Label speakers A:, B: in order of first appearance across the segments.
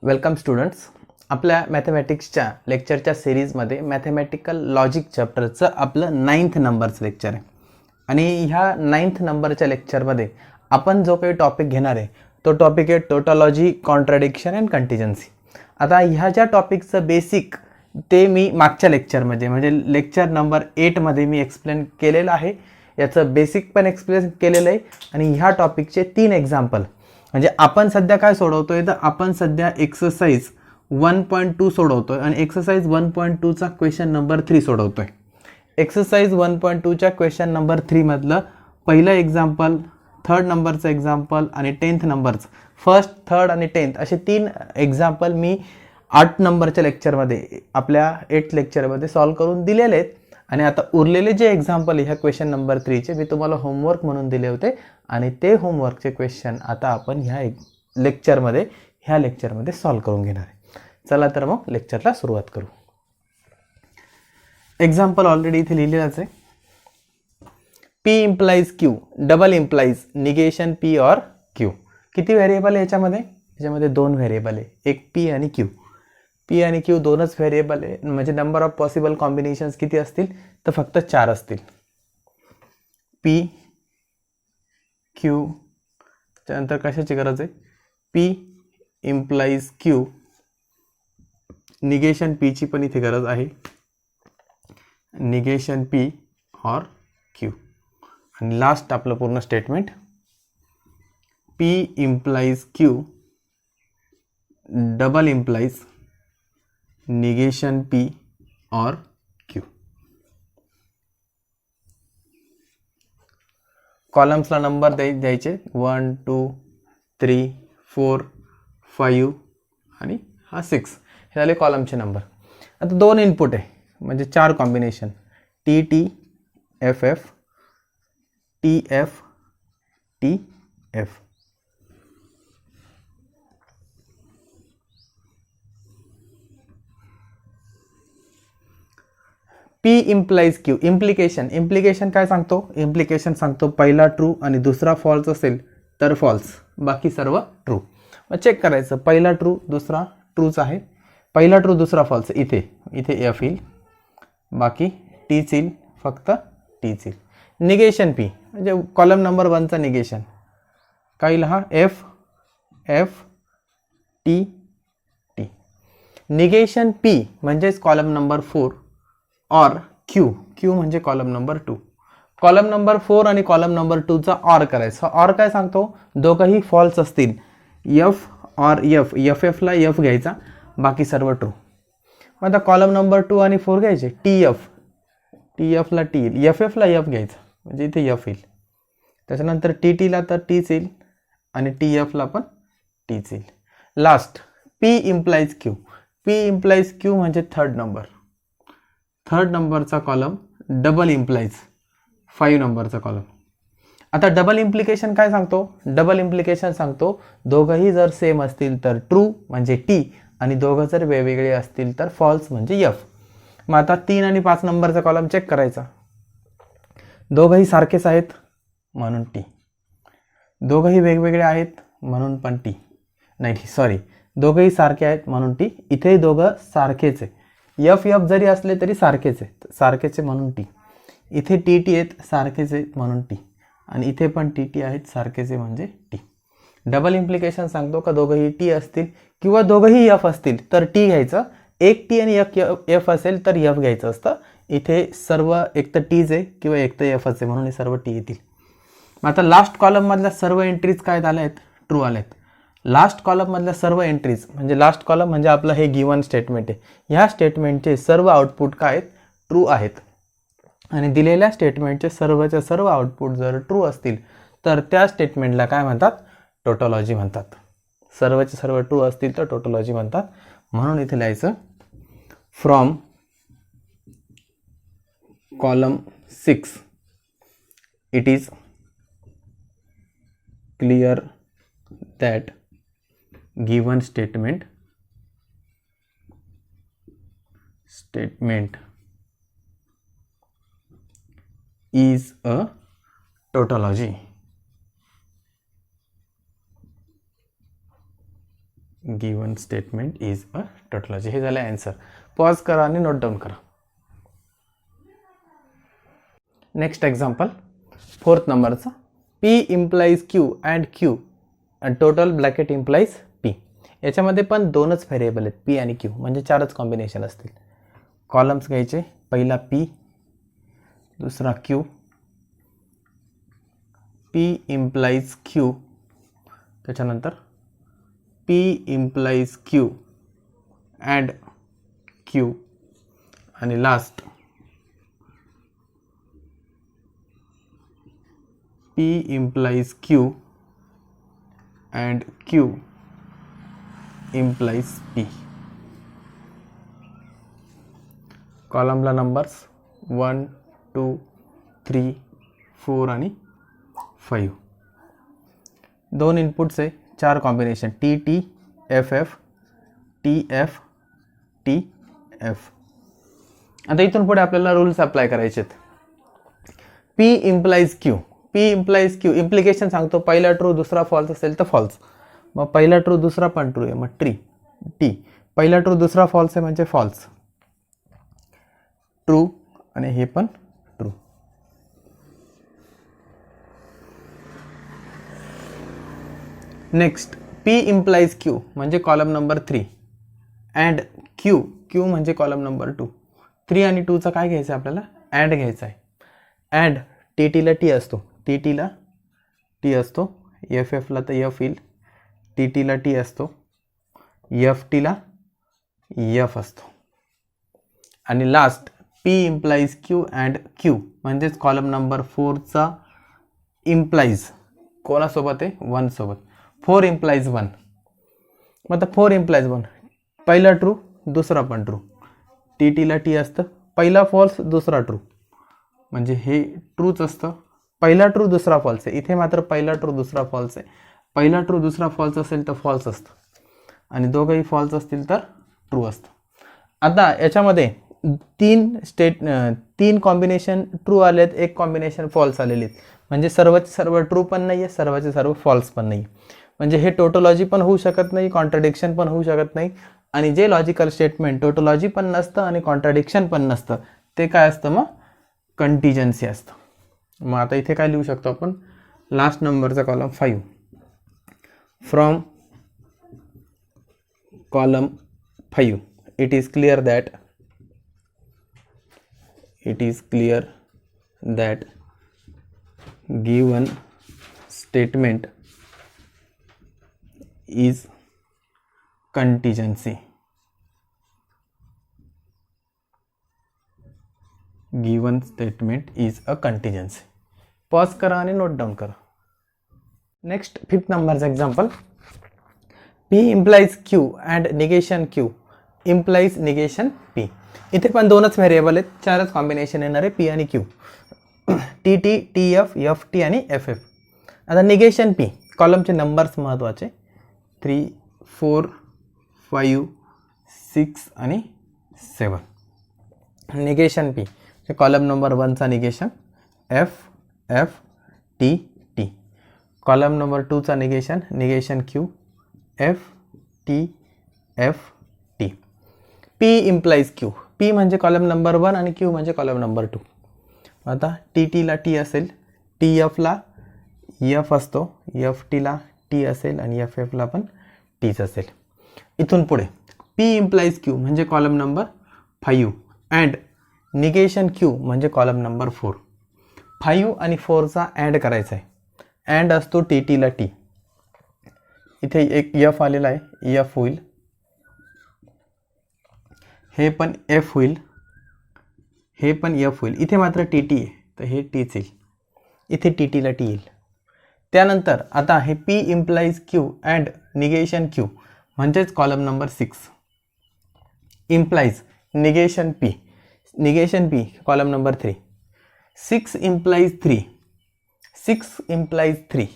A: Welcome students. आपल्या मॅथमॅटिक्सच्या लेक्चरच्या सिरीजमध्ये मॅथमॅटिकल लॉजिक चॅप्टरचं आपलं 9th नंबरचं लेक्चर आहे. आणि ह्या 9th नंबरच्या लेक्चरमध्ये आपण जो काही टॉपिक घेणार आहे तो टॉपिक आहे टोटोलॉजी, कॉन्ट्राडिक्शन अँड कंटिजन्सी. आता ह्या ज्या टॉपिकचं बेसिक ते मी मागच्या लेक्चरमध्ये म्हणजे लेक्चर नंबर 8मध्ये मी एक्सप्लेन केलेलं आहे. याचं बेसिक पण एक्सप्लेन केलेलं आहे आणि ह्या टॉपिकचे 3 एक्झाम्पल म्हणजे आपण सध्या काय सोडवतोय तर आपण सध्या एक्सरसाइज 1.2 सोडवतोय आणि एक्सरसाइज 1.2चा क्वेश्चन नंबर 3 सोडवतोय. एक्सरसाइज 1.2च्या क्वेश्चन नंबर 3 मधलं पहिलं एक्झाम्पल, 3rd नंबरचं एक्झाम्पल आणि 10th नंबरचं, 1st, 3rd आणि 10th असे 3 एक्झाम्पल मी 8 नंबरच्या लेक्चरमध्ये आपल्या 8th लेक्चरमध्ये सॉल्व करून दिलेले आहेत. आणि आता उरलेले जे एक्झाम्पल ह्या क्वेश्चन नंबर 3चे मी तुम्हाला होमवर्क म्हणून दिले होते आणि ते होमवर्कचे क्वेश्चन आता आपण ह्या लेक्चरमध्ये सॉल्व करून घेणार आहे. चला तर मग लेक्चरला सुरुवात करू. एक्झाम्पल ऑलरेडी इथे लिहिलेलाच आहे. P implies Q, double implies negation P और Q. किती व्हेरिएबल आहे याच्यामध्ये? याच्यामध्ये 2 व्हेरिएबल आहे, एक P आणि Q. P आणि Q दोनच व्हेरिएबल आहे म्हणजे नंबर ऑफ पॉसिबल कॉम्बिनेशन्स किती असतील तर फक्त 4 असतील. P Q त्यानंतर कशाची गरज आहे? P implies Q, negation P ची पण इथे गरज आहे, निगेशन P और Q. आणि लास्ट आपलं पूर्ण statement P implies Q, double implies negation P और Q. कॉलम्सला नंबर द्यायचे 1 2 3 4 5 आणि हा 6 हे झाले कॉलमचे नंबर. आता 2 इनपुट आहे म्हणजे 4 combination T T F F T F T F. P implies Q. Implication काय सांगतो? इम्प्लिकेशन सांगतो पहिला ट्रू आणि दुसरा फॉल्स असेल तर फॉल्स, बाकी सर्व ट्रू. मग चेक करायचं पहिला ट्रू दुसरा ट्रूच आहे, पहिला ट्रू दुसरा फॉल्स, इथे एफ येईल, बाकी टीच येईल, फक्त टीच येईल. निगेशन P म्हणजे कॉलम नंबर 1चा निगेशन काय येईल? हा F F T T. Negation P म्हणजेच कॉलम नंबर 4 और क्यू म्हणजे कॉलम नंबर 2. कॉलम नंबर 4 आणि कॉलम नंबर 2चा ऑर करायचा. ऑर काय सांगतो? दोघंही फॉल्स असतील एफ और एफ एफला एफ घ्यायचा, बाकी सर्व ट्रू. मग आता कॉलम नंबर 2 आणि 4 घ्यायचे, टी एफला टी येईल, एफ एफला एफ घ्यायचा म्हणजे इथे एफ येईल, त्याच्यानंतर टी टीला तर टीच येईल आणि टी एफला पण टीच येईल. Last P implies Q. P implies Q म्हणजे 3rd नंबरचा कॉलम डबल इम्प्लाइज 5 नंबरचा कॉलम. आता डबल इम्प्लिकेशन काय सांगतो? डबल इम्प्लिकेशन सांगतो दोघंही जर सेम असतील तर ट्रू म्हणजे टी आणि दोघं जर वेगवेगळे असतील तर फॉल्स म्हणजे एफ. मग आता 3 आणि 5 नंबरचा कॉलम चेक करायचा. दोघंही सारखेच आहेत म्हणून टी, दोघंही वेगवेगळे आहेत म्हणून पण टी, नाही सॉरी, दोघंही सारखे आहेत म्हणून टी. इथेही दोघं सारखेच आहे, एफ एफ जरी असले तरी सारखेच आहे म्हणून टी. इथे टी टी आहेत सारखेच आहेत म्हणून टी आणि इथे पण टी टी आहेत सारखेच आहे म्हणजे टी. डबल इम्प्लिकेशन सांगतो का दोघंही टी असतील किंवा दोघंही एफ असतील तर टी घ्यायचं, एक टी आणि एक एफ असेल तर एफ घ्यायचं असतं. इथे सर्व एक तर टीज आहे किंवा एक तर एफच आहे म्हणून हे सर्व टी येतील. मग आता लास्ट कॉलममधल्या सर्व एंट्रीज काय आल्या आहेत? ट्रू आल्या आहेत. लास्ट कॉलममधल्या सर्व एंट्रीज म्हणजे लास्ट कॉलम म्हणजे आपलं हे गिवन स्टेटमेंट आहे, ह्या स्टेटमेंटचे सर्व आउटपुट काय आहेत? ट्रू आहेत. आणि दिलेल्या स्टेटमेंटचे सर्वच्या सर्व आउटपुट जर ट्रू असतील तर त्या स्टेटमेंटला काय म्हणतात? टोटोलॉजी म्हणतात. सर्वचे सर्व ट्रू असतील तर टोटोलॉजी म्हणतात. म्हणून इथे लिहायचं from column 6 it is clear that given statement is a tautology. Given statement is a tautology. हे झालं आन्सर. पॉज करा आणि नोट डाऊन करा. नेक्स्ट एक्झाम्पल 4th नंबरचा. P implies Q and Q and total bracket implies P. याच्यामध्ये पण दोनच variable आहेत, P आणि Q, म्हणजे 4च कॉम्बिनेशन असतील. कॉलम्स घ्यायचे, पहिला P, दुसरा Q, P इम्प्लाइज Q, त्याच्यानंतर P implies Q and Q, आणि last P implies Q and Q implies P. कॉलमला numbers 1, 2, 3, 4 आणि 5. दोन इनपुट्स आहे, 4 combination TT, FF, TF, TF. आता इथून पुढे आपल्याला रूल्स अप्लाय करायचे आहेत. P implies Q. P implies Q, implication सांगतो. पहिला ट्रू दुसरा फॉल्स असेल तर फॉल्स. मग पहिला ट्रू दुसरा पण ट्रू आहे, मग टी. पहिला ट्रू दुसरा फॉल्स आहे म्हणजे फॉल्स, ट्रू, आणि हे पण true. Next P implies Q म्हणजे कॉलम नंबर 3 अँड Q म्हणजे कॉलम नंबर 2. 3 आणि 2चा काय घ्यायचं आहे आपल्याला? अँड घ्यायचा आहे. अँड TTला T असतो, TTला T असतो, FFला तर F येईल, TTला T असतो, FTला F असतो. आणि last P implies Q and Q म्हणजेच कॉलम नंबर 4चा इम्प्लाइज कोणासोबत आहे? 1 सोबत. 4 इम्प्लाइज 1. मग आता 4 इम्प्लाइज 1, पहिला ट्रू दुसरा पण ट्रू. TTला T असतं, पहिला फॉल्स दुसरा ट्रू, म्हणजे हे ट्रूच असतं. पहिला ट्रू दुसरा फॉल्स आहे, इथे मात्र पहिला ट्रू दुसरा फॉल्स आहे. पहिला ट्रू दुसरा फॉल्स असेल तर फॉल्स असतं, आणि दोघंही फॉल्स असतील तर ट्रू असतं. आता याच्यामध्ये 3 कॉम्बिनेशन ट्रू आलेत, 1 कॉम्बिनेशन फॉल्स आलेले आहेत. म्हणजे सर्वचे सर्व ट्रू पण नाही आहे, सर्वचे सर्व फॉल्स पण नाही. म्हणजे हे टोटोलॉजी पण होऊ शकत नाही, कॉन्ट्राडिक्शन पण होऊ शकत नाही. आणि जे लॉजिकल स्टेटमेंट टोटोलॉजी पण नसतं आणि कॉन्ट्राडिक्शन पण नसतं, ते काय असतं? मग कंटिजन्सी असतं. मग आता इथे काय लिहू शकतो आपण? लास्ट नंबरचा column 5. From column 5 it is clear that given statement is contingency. Given statement is a contingency. Pause करा आणि नोट डाऊन करा. नेक्स्ट 5th नंबरचा example. P implies Q and negation Q implies negation P. इथे पण दोनच variable आहेत, 4च combination येणार आहे, P आणि Q. TT, TF, FT आणि FF. आता निगेशन P, कॉलमचे नंबर्स महत्त्वाचे, 3, 4, 5, 6 आणि 7. निगेशन P, कॉलम नंबर 1चा negation F, F, T, T. Column number 2चा negation Q, F, T, F, T. P implies Q. P म्हणजे कॉलम नंबर 1 आणि Q म्हणजे कॉलम नंबर 2. आता TTला T असेल, TFला F असतो, FTला T असेल आणि FFला पण Tच असेल. इथून पुढे P इम्प्लाइज Q म्हणजे column number 5 and negation Q म्हणजे कॉलम नंबर 4. 5 आणि 4चा अँड करायचा आहे. अँड असतो TTला T. इथे एक F आलेला आहे, F होईल, हे पण F होईल, हे पण F होईल. इथे मात्र TT आहे तर हे Tच येईल, इथे TTला T येईल. त्यानंतर आता हे P implies Q and negation Q म्हणजेच column number 6 implies negation P. Negation P column number 3. 6 implies 3. 6 implies 3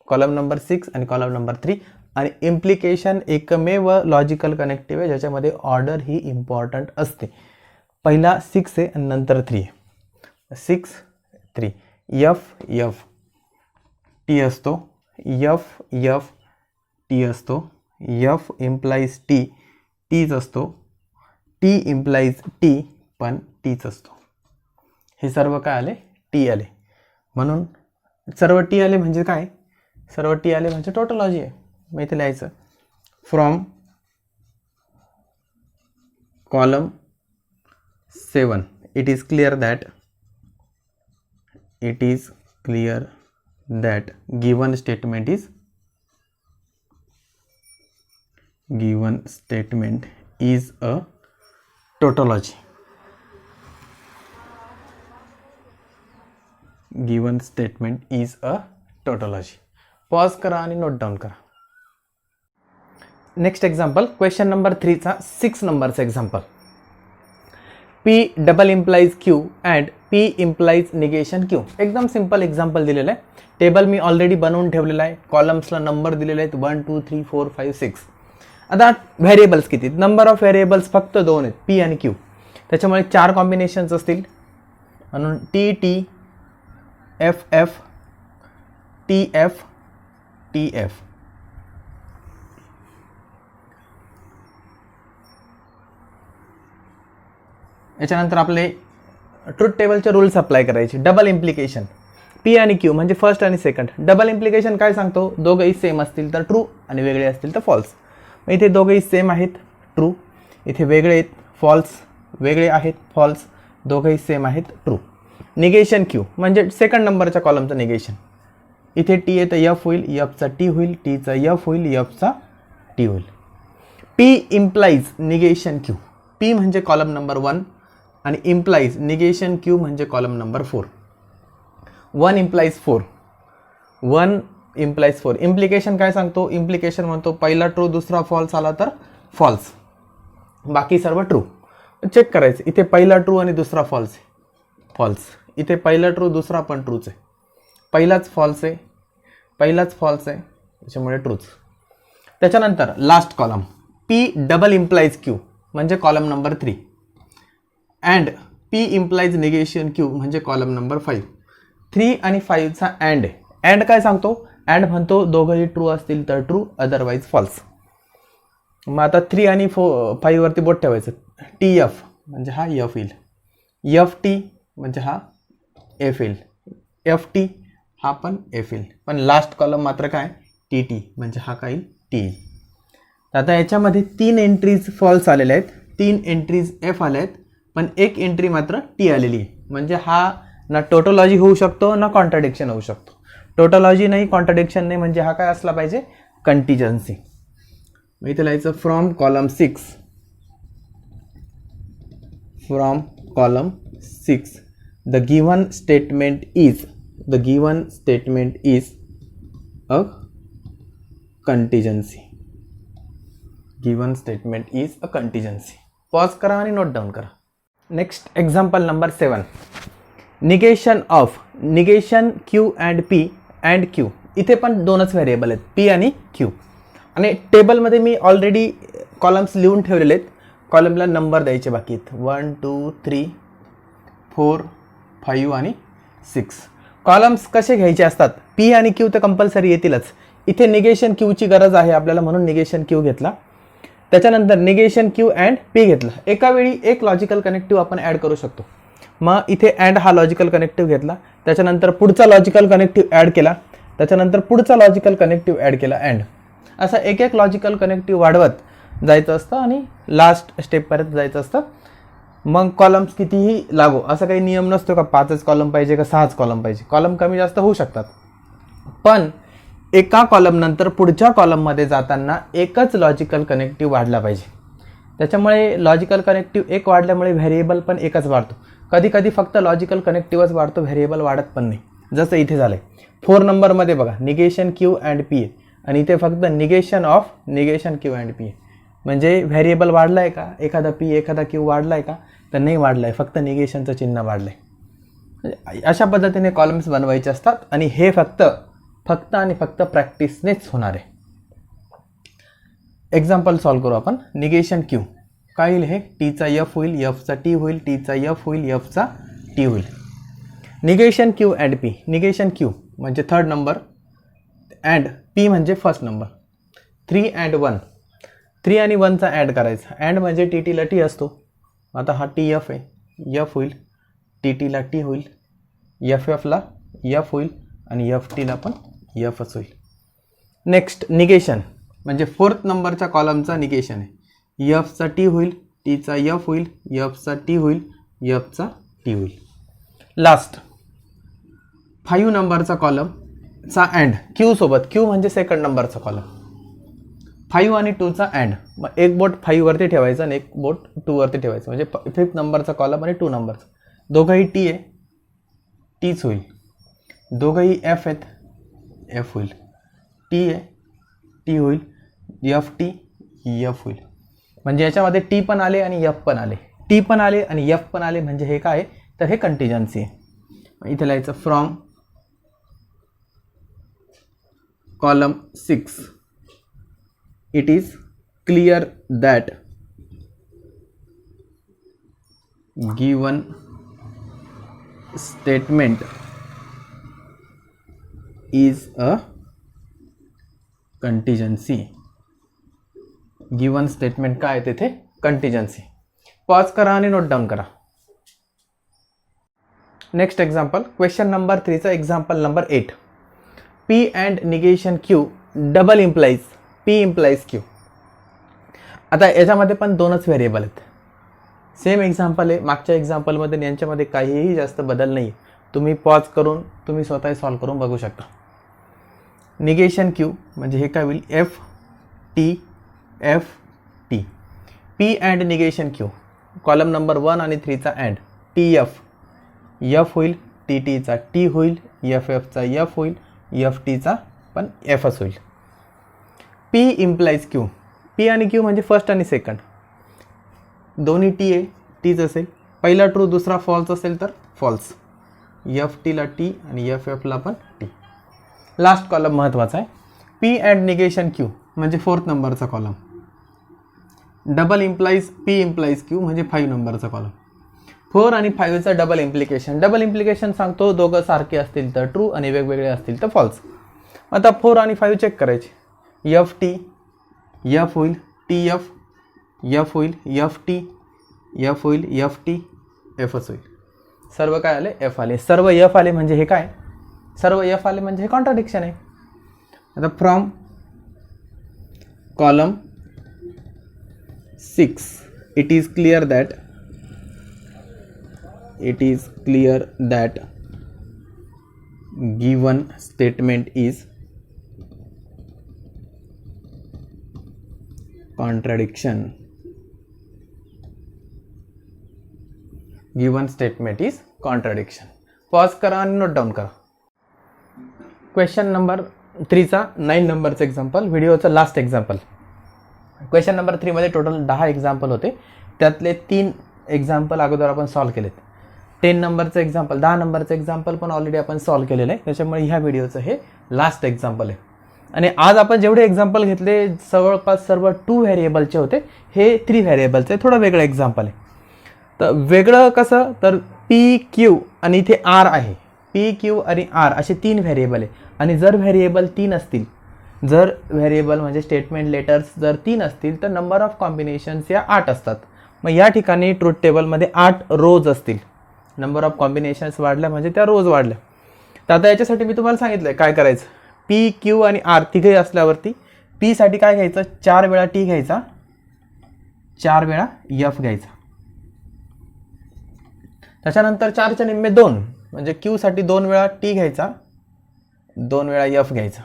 A: column number 6 आणि कॉलम नंबर 3. आणि इम्प्लिकेशन एकमेव लॉजिकल कनेक्टिव्ह आहे ज्याच्यामध्ये ऑर्डर ही इम्पॉर्टंट असते. पहिला 6 आहे आणि नंतर 3 आहे. 6, 3. F, F, T असतो, F, F, T असतो, एफ इम्प्लाइज टी, टीच असतो, टी इम्प्लाइज टी पण टीच असतो. हे सर्व काय आले? टी आले. म्हणून सर्व टी आले म्हणजे काय? सर्व टी आले म्हणजे टोटोलॉजी आहे. मग इथे लिहायचं from column 7 it is clear that given statement is a tautology. Given statement is a tautology. Pause करा आणि नोट डाऊन करा. नेक्स्ट एक्झाम्पल क्वेश्चन नंबर 3 चा 6 नंबरचा example. P double implies Q and P implies negation Q. एकदम simple example दिलेलं आहे. Table मी already बनवून ठेवलेला आहे. कॉलम्सला नंबर दिलेले आहेत 1 2 3 4 5 6. आता व्हेरिएबल्स किती? नंबर ऑफ व्हेरिएबल्स फक्त 2 आहेत, P आणि Q. त्याच्यामुळे 4 कॉम्बिनेशन्स असतील. म्हणून TT FF TF TF. याच्यानंतर आपले ट्रूथ टेबलचे रूल्स अप्लाय करायचे. डबल इम्प्लिकेशन P आणि Q म्हणजे फर्स्ट आणि सेकंड. डबल इम्प्लिकेशन काय सांगतो? दोघंही सेम असतील तर ट्रू आणि वेगळे असतील तर फॉल्स. मग इथे दोघंही सेम आहेत ट्रू, इथे वेगळे आहेत फॉल्स, वेगळे आहेत फॉल्स, दोघंही सेम आहेत ट्रू. निगेशन Q म्हणजे सेकंड नंबरच्या कॉलमचं निगेशन. इथे T आहे तर F होईल, Fचा T होईल, Tचा F होईल, Fचा T होईल. P implies negation Q. P म्हणजे कॉलम नंबर 1 आणि इम्प्लाइज निगेशन Q म्हणजे column number 4. 1 implies 4. 1 implies 4. Implication काय सांगतो? इम्प्लिकेशन म्हणतो पहिला ट्रू दुसरा फॉल्स आला तर फॉल्स, बाकी सर्व ट्रू. चेक करायचं, इथे पहिला ट्रू आणि दुसरा फॉल्स आहे, फॉल्स. इथे पहिला ट्रू दुसरा पण ट्रूच आहे, पहिलाच फॉल्स आहे, पहिलाच फॉल्स आहे, त्याच्यामुळे ट्रूच. त्याच्यानंतर last column P double implies Q म्हणजे column number 3 and P implies negation Q म्हणजे कॉलम नंबर 5. 3 आणि 5चा अँड आहे. अँड काय सांगतो? अँड म्हणतो दोघंही ट्रू असतील तर ट्रू, अदरवाईज फॉल्स. मग आता 3 आणि 5 वरती बोट ठेवायचं. TF म्हणजे हा F येईल, FT म्हणजे हा F येईल, FT हा पण F येईल. पण लास्ट कॉलम मात्र काय? TT म्हणजे हा काय? T येईल. आता याच्यामध्ये 3 एंट्रीज फॉल्स आलेल्या आहेत, 3 एंट्रीज F आल्या आहेत, पण एक एंट्री मात्र T आलेली आहे. म्हणजे हा ना टोटोलॉजी होऊ शकतो ना कॉन्ट्राडिक्शन होऊ शकतो. टोटोलॉजी नाही, कॉन्ट्राडिक्शन नाही, म्हणजे हा काय असला पाहिजे? कंटिजन्सी. मग इथे लिहायचं from column 6, from column 6 the given statement is a contingency. Given statement is a contingency. Pause करा आणि नोट डाऊन करा. Next example number 7. Negation of negation Q and P and Q. इथे पण 2च व्हेरिएबल आहेत, P आणि Q. आणि टेबलमध्ये मी ऑलरेडी कॉलम्स लिहून ठेवलेले आहेत. कॉलमला नंबर द्यायचे बाकी आहेत 1 2 3 4 5 आणि 6. कॉलम्स कसे घ्यायचे असतात? P आणि Q तर कंपल्सरी येतीलच. इथे निगेशन Qची गरज आहे आपल्याला म्हणून निगेशन Q घेतला. त्याच्यानंतर निगेशन Q अँड P घेतला. एका वेळी एक लॉजिकल कनेक्टिव्ह आपण ॲड करू शकतो. मग इथे अँड हा लॉजिकल कनेक्टिव्ह घेतला, त्याच्यानंतर पुढचा लॉजिकल कनेक्टिव्ह ॲड केला, त्याच्यानंतर पुढचा लॉजिकल कनेक्टिव्ह ॲड केला अँड. असं एक एक लॉजिकल कनेक्टिव्ह वाढवत जायचं असतं आणि लास्ट स्टेपपर्यंत जायचं असतं. मग कॉलम्स कितीही लागो असं काही नियम नसतो का 5च कॉलम पाहिजे का 6च कॉलम पाहिजे. कॉलम कमी जास्त होऊ शकतात, पण एका कॉलम नंतर पुढच्या कॉलममध्ये जाताना एकच लॉजिकल कनेक्टिव्ह वाढला पाहिजे. त्याच्यामुळे लॉजिकल कनेक्टिव्ह एक वाढल्यामुळे व्हेरिएबल पण एकच वाढतो. कधी कधी फक्त लॉजिकल कनेक्टिव्हच वाढतो, व्हेरिएबल वाढत पण नाही. जसं इथे झालंय 4 नंबरमध्ये बघा निगेशन Q अँड P आहे आणि इथे फक्त negation of negation Q and P आहे. म्हणजे व्हेरिएबल वाढला आहे का? एखादा P एखादा Q वाढला आहे का? तर नाही वाढला आहे, फक्त निगेशनचं चिन्ह वाढलं आहे. अशा पद्धतीने कॉलम्स बनवायचे असतात आणि हे फक्त आणि फक्त प्रॅक्टिसनेच होणार आहे. एक्झाम्पल सॉल्व करू आपण. निगेशन Q काय होईल? हे Tचा F होईल, Fचा T होईल, Tचा F होईल, Fचा T होईल. Negation Q and P. Negation Q म्हणजे 3rd नंबर अँड P म्हणजे 1st नंबर. 3 and 1, 3 आणि 1चा ॲड करायचा. ॲड म्हणजे टी टीला टी असतो. आता हा टी एफ आहे, एफ होईल, टी टीला टी होईल, एफ एफला एफ होईल आणि एफ टीला पण एफच होईल. नेक्स्ट निगेशन म्हणजे 4th नंबरच्या कॉलमचा निगेशन आहे. एफचा टी होईल, टीचा एफ होईल, एफचा टी होईल, एफचा टी होईल. लास्ट 5 नंबरचा कॉलमचा अँड क्यू सोबत. क्यू म्हणजे 2nd नंबरचा कॉलम. 5 आणि 2चा अँड. मग एक बोट 5 वरती ठेवायचं आणि एक बोट 2 वरती ठेवायचं म्हणजे 5th नंबरचा कॉलम आणि 2 नंबरचा. दोघंही टी आहे, टीच होईल. दोघंही एफ आहेत, एफ होईल. टी आहे, टी होईल, एफ टी, एफ होईल. म्हणजे याच्यामध्ये टी पण आले आणि एफ पण आले. टी पण आले आणि एफ पण आले म्हणजे हे काय आहे, तर हे कंटिजन्सी आहे. इथे लिहायचं from column 6 it is clear that given statement is a contingency. Given statement काय आहे तिथे, कंटिजन्सी. पॉज करा आणि नोट डाऊन करा. नेक्स्ट एक्झाम्पल, क्वेश्चन नंबर 3चा example number 8. P and negation Q double implies P implies Q. आता याच्यामध्ये पण 2च व्हेरिएबल आहेत. सेम एक्झाम्पल आहे मागच्या एक्झाम्पलमध्ये, यांच्यामध्ये काहीही जास्त बदल नाही. तुम्ही पॉज करून तुम्ही स्वतः सॉल्व करून बघू शकता. निगेशन क्यू म्हणजे हे काय होईल, F T F T. P and negation Q column number 1 आणि 3चा अँड टी एफ, एफ होईल, टी टीचा टी होईल, एफ एफचा एफ होईल, एफ टीचा पण एफच होईल. P implies Q. पी आणि क्यू म्हणजे 1st आणि 2nd. दोन्ही टी आहे, टीच असेल. पहिला ट्रू दुसरा फॉल्स असेल तर फॉल्स. एफ टीला टी आणि एफ एफला पण टी. लास्ट कॉलम महत्त्वाचा आहे. पी अँड निगेशन क्यू म्हणजे 4th नंबरचा column. Double implies P implies Q म्हणजे 5 नंबरचा कॉलम. 4 आणि 5चा डबल इम्प्लिकेशन. डबल इम्प्लिकेशन सांगतो, दोघं सारखे असतील तर ट्रू आणि वेगवेगळे असतील तर फॉल्स. आता 4 आणि 5 चेक करायचे. एफ टी एफ होईल, टी एफ एफ होईल, एफ टी एफ होईल, एफ टी एफच होईल. सर्व काय आले, एफ आले. सर्व एफ आले म्हणजे हे काय, सर्व एफ आले म्हणजे हे कॉन्ट्राडिक्शन आहे. आता from column 6 it is clear that given statement is contradiction. Given statement is contradiction. Pause करा आणि नोट डाऊन करा. क्वेश्चन नंबर 3चा 9 नंबरचं एक्झाम्पल, व्हिडिओचं लास्ट एक्झाम्पल. क्वेश्चन नंबर 3 मध्ये टोटल 10 एक्झाम्पल होते, त्यातले 3 एक्झाम्पल अगोदर आपण सॉल्व केलेत. 10 नंबरचं एक्झाम्पल, 10 नंबरचं एक्झाम्पल पण ऑलरेडी आपण सॉल्व केलेलं आहे. त्याच्यामुळे ह्या व्हिडिओचं हे लास्ट एक्झाम्पल आहे. आणि आज आपण जेवढे एक्झाम्पल घेतले जवळपास सर्व 2 व्हेरिएबलचे होते. हे 3 व्हेरिएबलचे थोडं वेगळं एक्झाम्पल आहे. तर वेगळं कसं, तर पी क्यू आणि इथे आर आहे. पी क्यू आणि आर असे 3 व्हेरिएबल आहे. आणि जर व्हेरिएबल 3 असतील, जर व्हेरिएबल म्हणजे स्टेटमेंट लेटर्स जर 3 असतील तर नंबर ऑफ कॉम्बिनेशन्स या 8 असतात. मग या ठिकाणी ट्रूथ टेबलमध्ये 8 रोज असतील. नंबर ऑफ कॉम्बिनेशन्स वाढल्या म्हणजे त्या रोज वाढल्या. तर आता याच्यासाठी मी तुम्हाला सांगितलं काय करायचं. पी क्यू आणि आर तिघे असल्यावरती पीसाठी काय घ्यायचं, 4 वेळा टी घ्यायचा, 4 वेळा एफ घ्यायचा. त्याच्यानंतर 4च्या निम्मे 2 म्हणजे क्यूसाठी 2 वेळा टी घ्यायचा, 2 वेळा एफ घ्यायचा,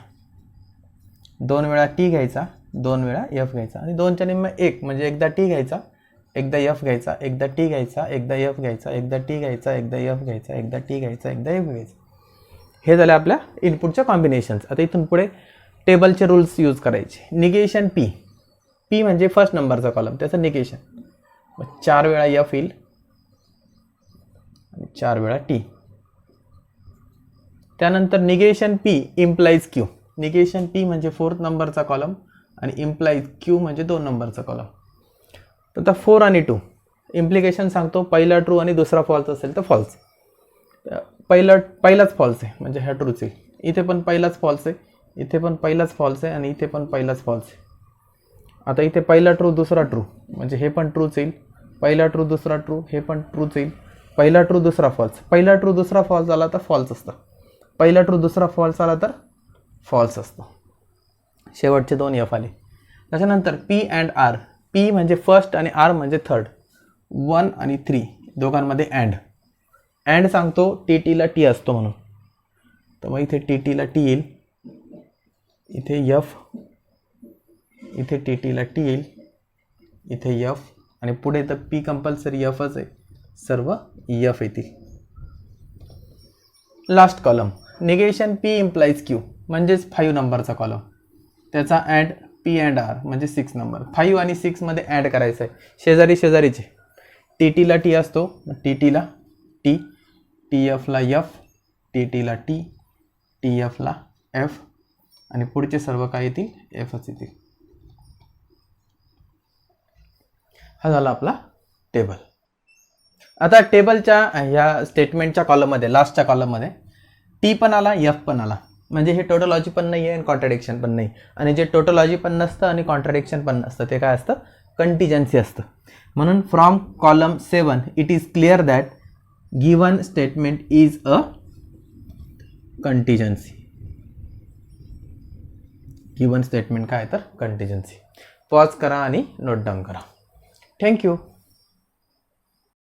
A: 2 वेळा टी घ्यायचा, 2 वेळा एफ घ्यायचा. आणि 2च्या निम्मे 1 म्हणजे एकदा टी घ्यायचा, एकदा एफ घ्यायचा, एकदा टी घ्यायचा, एकदा एफ घ्यायचा, एकदा टी घ्यायचा, एकदा एफ घ्यायचा, एकदा टी घ्यायचा, एकदा एफ घ्यायचा. हे झालं आपल्या इनपुटच्या कॉम्बिनेशन्स. आता इथून पुढे टेबलचे रूल्स यूज करायचे. निगेशन पी, पी म्हणजे 1st नंबरचा कॉलम, त्याचं निगेशन. 4 वेळा एफ येईल आणि 4 वेळा टी. त्यानंतर negation P implies Q. Negation P म्हणजे 4th नंबरचा कॉलम आणि इम्प्लाइज क्यू म्हणजे 2 नंबरचा कॉलम. तर आता 4 आणि 2 इम्प्लिकेशन सांगतो. पहिला ट्रू आणि दुसरा फॉल्स असेल तर फॉल्स. पहिलाच फॉल्स आहे म्हणजे ह्या ट्रूच आहे. इथे पण पहिलाच फॉल्स आहे, इथे पण पहिलाच फॉल्स आहे आणि इथे पण पहिलाच फॉल्स आहे. आता इथे पहिला ट्रू दुसरा ट्रू म्हणजे हे पण ट्रूच येईल, पहिला ट्रू दुसरा ट्रू हे पण ट्रूच येईल, पहिला ट्रू दुसरा फॉल्स, पहिला ट्रू दुसरा फॉल्स आला तर फॉल्स असतं, पहिला ट्रू दुसरा फॉल्स आला तर फॉल्स असतो. शेवटचे 2 एफ आले. त्याच्यानंतर पी अँड आर, पी म्हणजे फर्स्ट आणि आर म्हणजे थर्ड, 1 आणि 3 दोघांमध्ये अँड सांगतो टी टीला टी असतो म्हणून, तर मग इथे टी टीला टी येईल, इथे यफ, इथे टी टीला टी येईल, इथे यफ आणि पुढे तर पी कंपल्सरी यफच आहे, सर्व यफ येतील. Last column negation P implies Q म्हणजेच 5 नंबरचा कॉलम, त्याचा अँड पी अँड आर म्हणजे 6 नंबर. 5 आणि 6 मध्ये ॲड करायचं आहे, शेजारी शेजारीचे. टी टीला टी असतो, टी टीला टी, टी एफला यफ, टी टीला टी, टी एफला एफ आणि पुढचे सर्व काय येतील, एफच येतील. हा झाला आपला टेबल. आता टेबलच्या ह्या स्टेटमेंटच्या कॉलममध्ये, लास्टच्या कॉलममध्ये टी पण आला, एफ पण आला, म्हणजे हे टोटोलॉजी पण नाही आहे आणि कॉन्ट्रडिक्शन पण नाही. आणि जे टोटोलॉजी पण नसतं आणि कॉन्ट्रडिक्शन पण नसतं ते काय असतं, कंटिजन्सी असतं. म्हणून from column 7 it is clear that given statement is a contingency. Given statement काय तर कंटिजन्सी. पॉज करा आणि नोट डाऊन करा. थँक्यू.